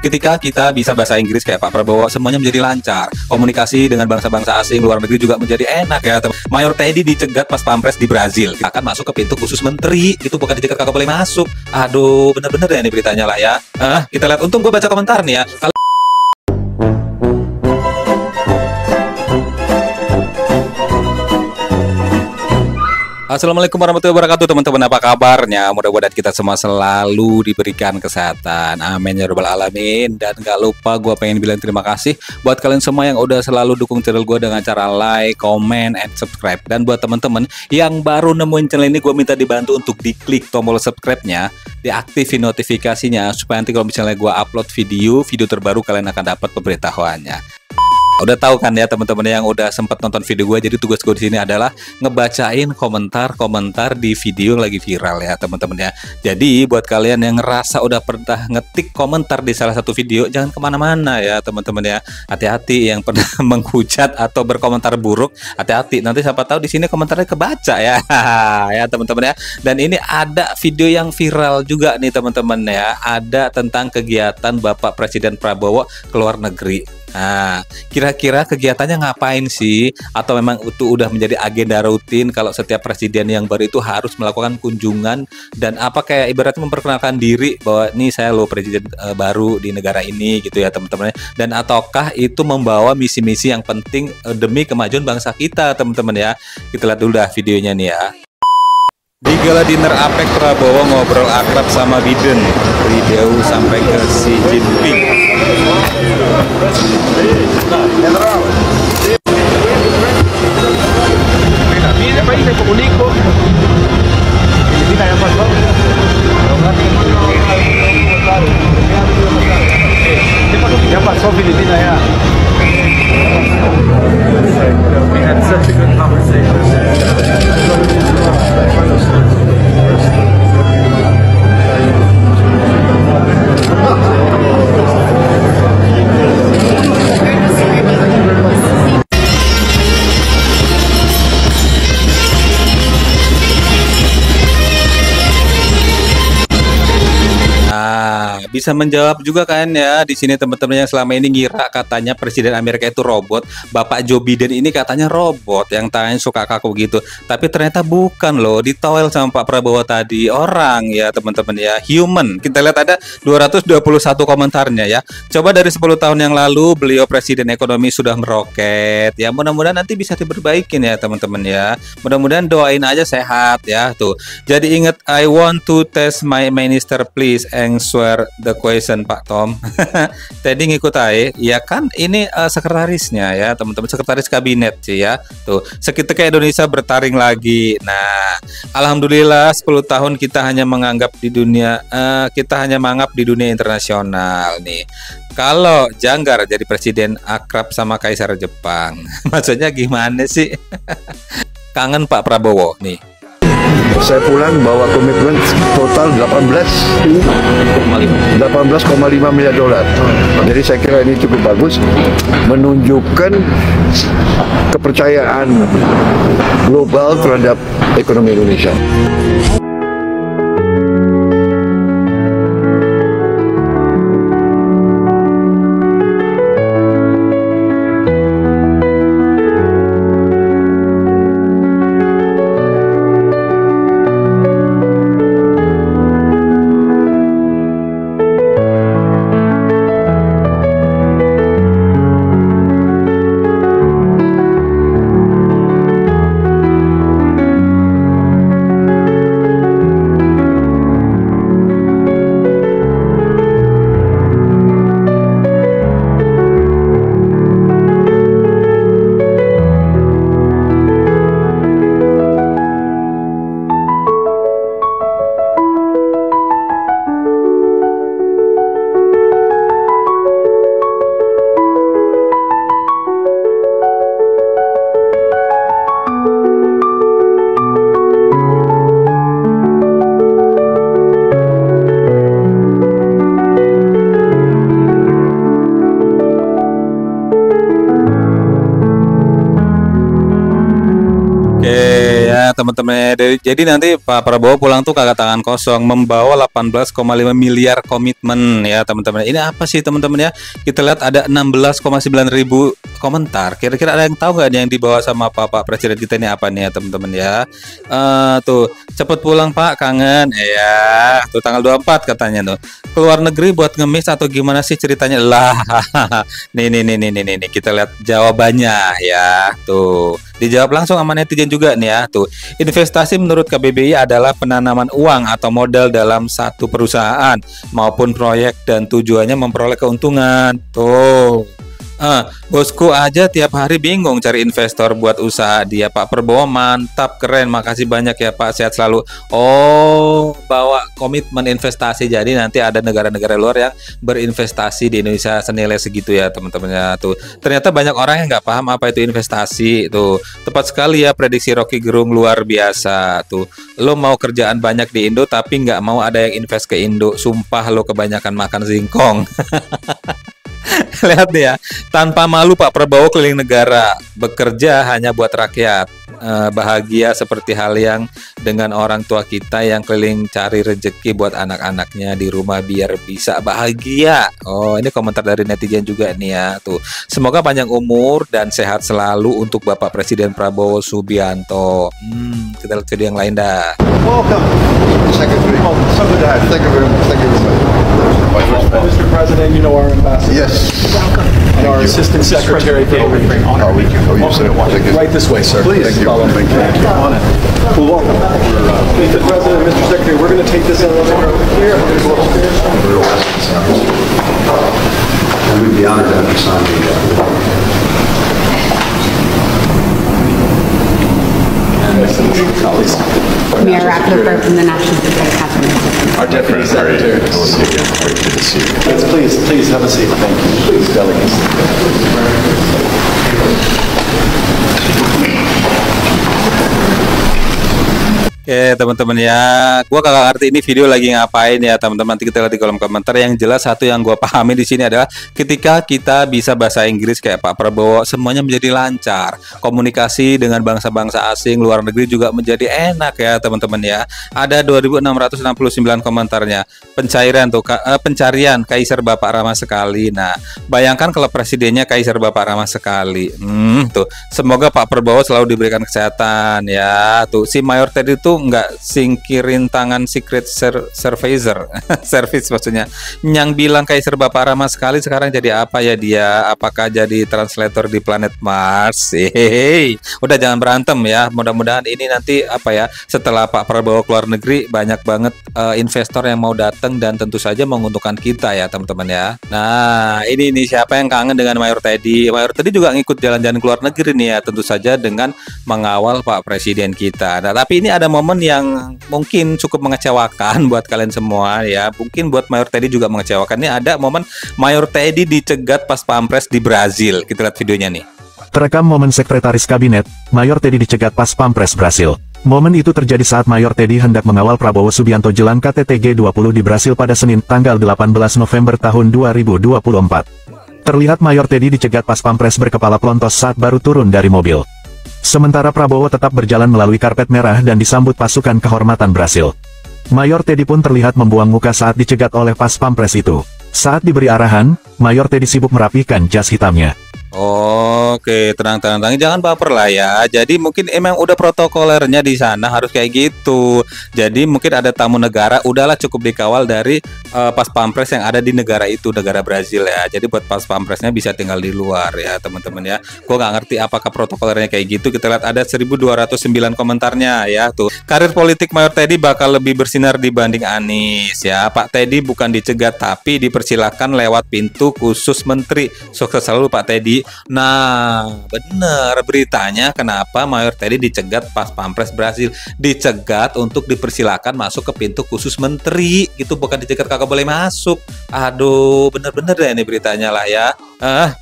Ketika kita bisa bahasa Inggris kayak Pak Prabowo, semuanya menjadi lancar. Komunikasi dengan bangsa-bangsa asing luar negeri juga menjadi enak ya. Mayor Teddy dicegat pas pampres di Brazil. Akan masuk ke pintu khusus menteri. Itu bukan dicegat kagak boleh masuk. Aduh, bener-bener ya ini beritanya lah ya. Kita lihat. Untung gue baca komentar nih ya. Assalamualaikum warahmatullahi wabarakatuh, teman-teman, apa kabarnya? Mudah-mudahan kita semua selalu diberikan kesehatan, amin ya rabbal alamin. Dan gak lupa gue pengen bilang terima kasih buat kalian semua yang udah selalu dukung channel gue dengan cara like, comment, and subscribe. Dan buat teman-teman yang baru nemuin channel ini, gue minta dibantu untuk diklik tombol subscribe-nya, diaktifin notifikasinya, supaya nanti kalau misalnya gue upload video terbaru, kalian akan dapat pemberitahuannya. Udah tahu kan ya teman-teman yang udah sempat nonton video gue. Jadi tugas gue di sini adalah ngebacain komentar-komentar di video yang lagi viral ya teman-teman ya. Jadi buat kalian yang ngerasa udah pernah ngetik komentar di salah satu video, jangan kemana-mana ya teman-teman ya. Hati-hati yang pernah menghujat atau berkomentar buruk, hati-hati. Nanti siapa tahu di sini komentarnya kebaca ya, ya teman-teman ya. Dan ini ada video yang viral juga nih teman-teman ya. Ada tentang kegiatan Bapak Presiden Prabowo ke luar negeri. Nah, kira-kira kegiatannya ngapain sih? Atau memang itu udah menjadi agenda rutin kalau setiap presiden yang baru itu harus melakukan kunjungan, dan apa kayak ibaratnya memperkenalkan diri bahwa nih saya loh presiden baru di negara ini gitu ya teman-teman. Dan ataukah itu membawa misi-misi yang penting demi kemajuan bangsa kita teman-teman ya. Kita lihat dulu dah videonya nih ya. Di gala dinner APEC, Prabowo ngobrol akrab sama Biden, video sampai ke Xi Jinping. Ya pasó Filipina ya. We had such a good conversation. Bisa menjawab juga kan ya di sini teman-teman yang selama ini ngira katanya presiden Amerika itu robot. Bapak Joe Biden ini katanya robot yang tangannya suka kaku gitu. Tapi ternyata bukan loh, ditowel sama Pak Prabowo tadi orang ya teman-teman ya, human. Kita lihat ada 221 komentarnya ya. Coba dari 10 tahun yang lalu beliau presiden ekonomi sudah meroket. Ya mudah-mudahan nanti bisa diperbaikin ya teman-teman ya. Mudah-mudahan doain aja sehat ya tuh. Jadi ingat, I want to test my minister, please answer the question Pak Tom. Tadi ngikut aja ya kan, ini sekretarisnya ya teman-teman, sekretaris kabinet sih ya tuh. Seketika Indonesia bertaring lagi. Nah alhamdulillah 10 tahun kita hanya menganggap di dunia di dunia internasional nih. Kalau Janggar jadi presiden akrab sama Kaisar Jepang. Maksudnya gimana sih? Kangen Pak Prabowo nih. Saya pulang bawa komitmen total 18,5 miliar dolar. Jadi saya kira ini cukup bagus, menunjukkan kepercayaan global terhadap ekonomi Indonesia. ya teman-teman. Jadi nanti Pak Prabowo pulang tuh kagak tangan kosong, membawa 18,5 miliar komitmen ya teman-teman. Ini apa sih teman-teman ya? Kita lihat ada 16,9 ribu komentar. Kira-kira ada yang tahu nggak yang dibawa sama Pak Presiden kita ini apa nih ya teman-teman ya? Tuh cepet pulang Pak, kangen ya. Tuh tanggal 24 katanya tuh. Keluar negeri buat ngemis atau gimana sih ceritanya lah? Nih kita lihat jawabannya ya. Tuh dijawab langsung sama netizen juga nih ya. Tuh, investasi menurut KBBI adalah penanaman uang atau modal dalam satu perusahaan maupun proyek dan tujuannya memperoleh keuntungan. Tuh. Bosku aja tiap hari bingung cari investor buat usaha dia. Pak Prabowo mantap, keren, makasih banyak ya Pak, sehat selalu. Oh, bawa komitmen investasi, jadi nanti ada negara-negara luar yang berinvestasi di Indonesia senilai segitu ya teman-temannya. Tuh ternyata banyak orang yang nggak paham apa itu investasi. Tuh tepat sekali ya prediksi Rocky Gerung, luar biasa. Tuh lo mau kerjaan banyak di Indo tapi nggak mau ada yang invest ke Indo, sumpah lo kebanyakan makan singkong. Lihat nih ya, tanpa malu Pak Prabowo keliling negara, bekerja hanya buat rakyat, bahagia seperti hal yang dengan orang tua kita yang keliling cari rezeki buat anak-anaknya di rumah biar bisa bahagia. Oh, ini komentar dari netizen juga nih ya. Tuh, semoga panjang umur dan sehat selalu untuk Bapak Presiden Prabowo Subianto. Kita lihat video yang lain dah. Welcome. Secretary. Oh, so good to have you. Thank you very much. Thank you very much. Mr. President, you know our ambassador. Yes. And our Assistant Secretary, David. How are you, sir? Thank you. Right this way, sir. Please. Thank you. Follow me. Thank you. On it. Well, welcome. Mr. President, Mr. Secretary, we're going to take this elevator over here. And we'd be honored to have you sign the Mayor Rappaport from the National Defense Cabinet. Our different Secretary. Great to see you. Yes, please have a seat. Thank you. Please, delegates. Oke teman-teman ya, gua kagak ngerti ini video lagi ngapain ya teman-teman. Nanti kita lihat di kolom komentar. Yang jelas satu yang gua pahami di sini adalah ketika kita bisa bahasa Inggris kayak Pak Prabowo, semuanya menjadi lancar. Komunikasi dengan bangsa-bangsa asing luar negeri juga menjadi enak ya teman-teman ya. Ada 2.669 komentarnya. Pencarian Kaisar Bapak Ramah sekali. Nah, bayangkan kalau presidennya Kaisar Bapak Ramah sekali. Tuh, semoga Pak Prabowo selalu diberikan kesehatan ya. Tuh, si Mayor Teddy itu nggak singkirin tangan Secret Servicer service maksudnya, yang bilang Kaisar Bapak Ramah sekali sekarang jadi apa ya dia? Apakah jadi translator di planet Mars? Udah jangan berantem ya. Mudah-mudahan ini nanti apa ya, setelah Pak Prabowo keluar negeri banyak banget investor yang mau datang dan tentu saja menguntungkan kita ya teman-teman ya. Nah ini nih siapa yang kangen dengan Mayor Teddy? Mayor Teddy juga ngikut jalan-jalan keluar negeri nih ya, tentu saja dengan mengawal Pak Presiden kita. Nah tapi ini ada momen yang mungkin cukup mengecewakan buat kalian semua ya. Mungkin buat Mayor Teddy juga mengecewakan. Ini ada momen Mayor Teddy dicegat pas Pampres di Brazil. Kita lihat videonya nih. Terekam momen Sekretaris Kabinet, Mayor Teddy dicegat pas Pampres Brasil. Momen itu terjadi saat Mayor Teddy hendak mengawal Prabowo Subianto jelang KTT G20 di Brasil pada Senin tanggal 18 November tahun 2024. Terlihat Mayor Teddy dicegat pas Pampres berkepala pelontos saat baru turun dari mobil. Sementara Prabowo tetap berjalan melalui karpet merah dan disambut pasukan kehormatan Brasil. Mayor Teddy pun terlihat membuang muka saat dicegat oleh pas Pampres itu. Saat diberi arahan, Mayor Teddy sibuk merapikan jas hitamnya. Oke, tenang, jangan baper lah ya. Jadi mungkin emang udah protokolernya di sana harus kayak gitu. Jadi mungkin ada tamu negara, udahlah cukup dikawal dari pas pampres yang ada di negara itu, negara Brazil ya. Jadi buat pas pampresnya bisa tinggal di luar ya teman-teman ya. Gue nggak ngerti apakah protokolernya kayak gitu. Kita lihat ada 1.209 komentarnya ya tuh. Karir politik Mayor Teddy bakal lebih bersinar dibanding Anies ya. Pak Teddy bukan dicegat tapi dipersilakan lewat pintu khusus menteri. Sukses selalu Pak Teddy. Nah, bener beritanya kenapa Mayor Teddy dicegat pas Pampres Brasil. Dicegat untuk dipersilakan masuk ke pintu khusus menteri. Gitu, bukan dicegat kagak boleh masuk. Aduh, bener-bener deh ini beritanya lah ya.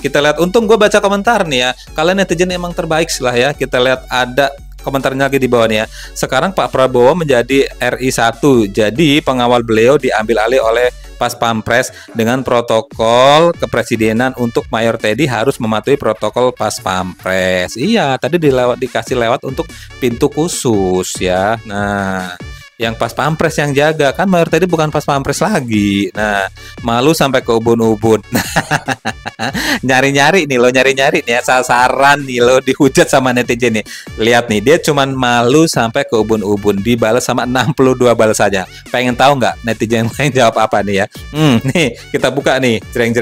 Kita lihat, untung gue baca komentar nih ya. Kalian netizen emang terbaik lah ya. Kita lihat ada komentarnya lagi di bawah nih ya. Sekarang Pak Prabowo menjadi RI 1, jadi pengawal beliau diambil alih oleh Pas Pampres dengan protokol kepresidenan. Untuk Mayor Teddy harus mematuhi protokol Pas Pampres. Iya, tadi dikasih lewat untuk pintu khusus ya. Nah, yang Pas Pampres yang jaga, kan Mayor Teddy bukan Pas Pampres lagi. Nah, malu sampai ke ubun-ubun. Nyari-nyari nih ya, sasaran nih lo, dihujat sama netizen nih. Lihat nih, dia cuman malu sampai ke ubun-ubun, dibalas sama 62 balas saja. Pengen tahu nggak netizen lain jawab apa nih ya? Nih kita buka nih, jreng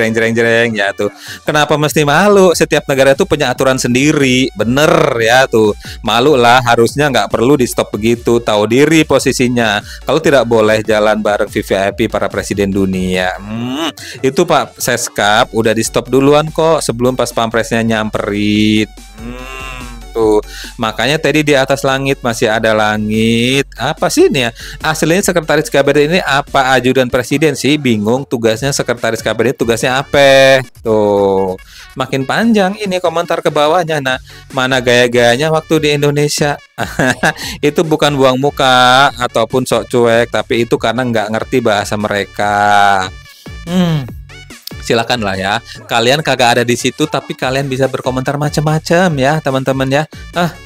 ya tuh. Kenapa mesti malu? Setiap negara itu punya aturan sendiri, bener ya tuh. Malu lah, harusnya nggak perlu di stop begitu. Tahu diri posisinya. Kalau tidak boleh jalan bareng VVIP para presiden dunia. Itu Pak Seskap udah di stop duluan kok sebelum Pas Pampresnya nyamperin. Tuh, makanya tadi di atas langit masih ada langit. Apa sih ini ya? Aslinya sekretaris kabinet ini apa? Ajudan presiden sih, bingung tugasnya sekretaris kabinet, tugasnya apa? Tuh, makin panjang ini komentar ke bawahnya. Nah, mana gaya-gayanya waktu di Indonesia? Itu bukan buang muka ataupun sok cuek, tapi itu karena nggak ngerti bahasa mereka. Silakan lah ya, kalian kagak ada di situ tapi kalian bisa berkomentar macam-macam ya teman-teman ya.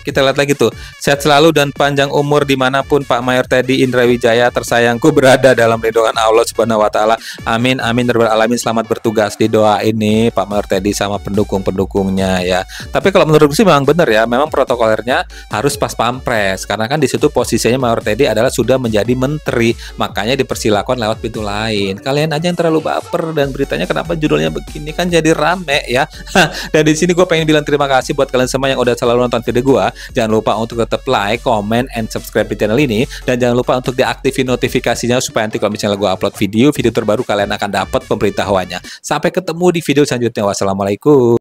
Kita lihat lagi tuh, sehat selalu dan panjang umur dimanapun Pak Mayor Teddy Indrawijaya tersayangku berada, dalam lindungan Allah Subhanahu Wa Taala. Amin amin ya rabbal alamin. Selamat bertugas, didoain nih Pak Mayor Teddy sama pendukung-pendukungnya ya. Tapi kalau menurut gue sih memang benar ya, memang protokolernya harus Pas Pampres karena kan di situ posisinya Mayor Teddy adalah sudah menjadi menteri, makanya dipersilakan lewat pintu lain. Kalian aja yang terlalu baper dan beritanya kenapa judulnya begini, kan jadi rame ya. Dan di sini gue pengen bilang terima kasih buat kalian semua yang udah selalu nonton video gue. Jangan lupa untuk tetap like, comment, and subscribe di channel ini, dan jangan lupa untuk diaktifin notifikasinya supaya nanti kalau misalnya gue upload video terbaru kalian akan dapat pemberitahuannya. Sampai ketemu di video selanjutnya. Wassalamualaikum.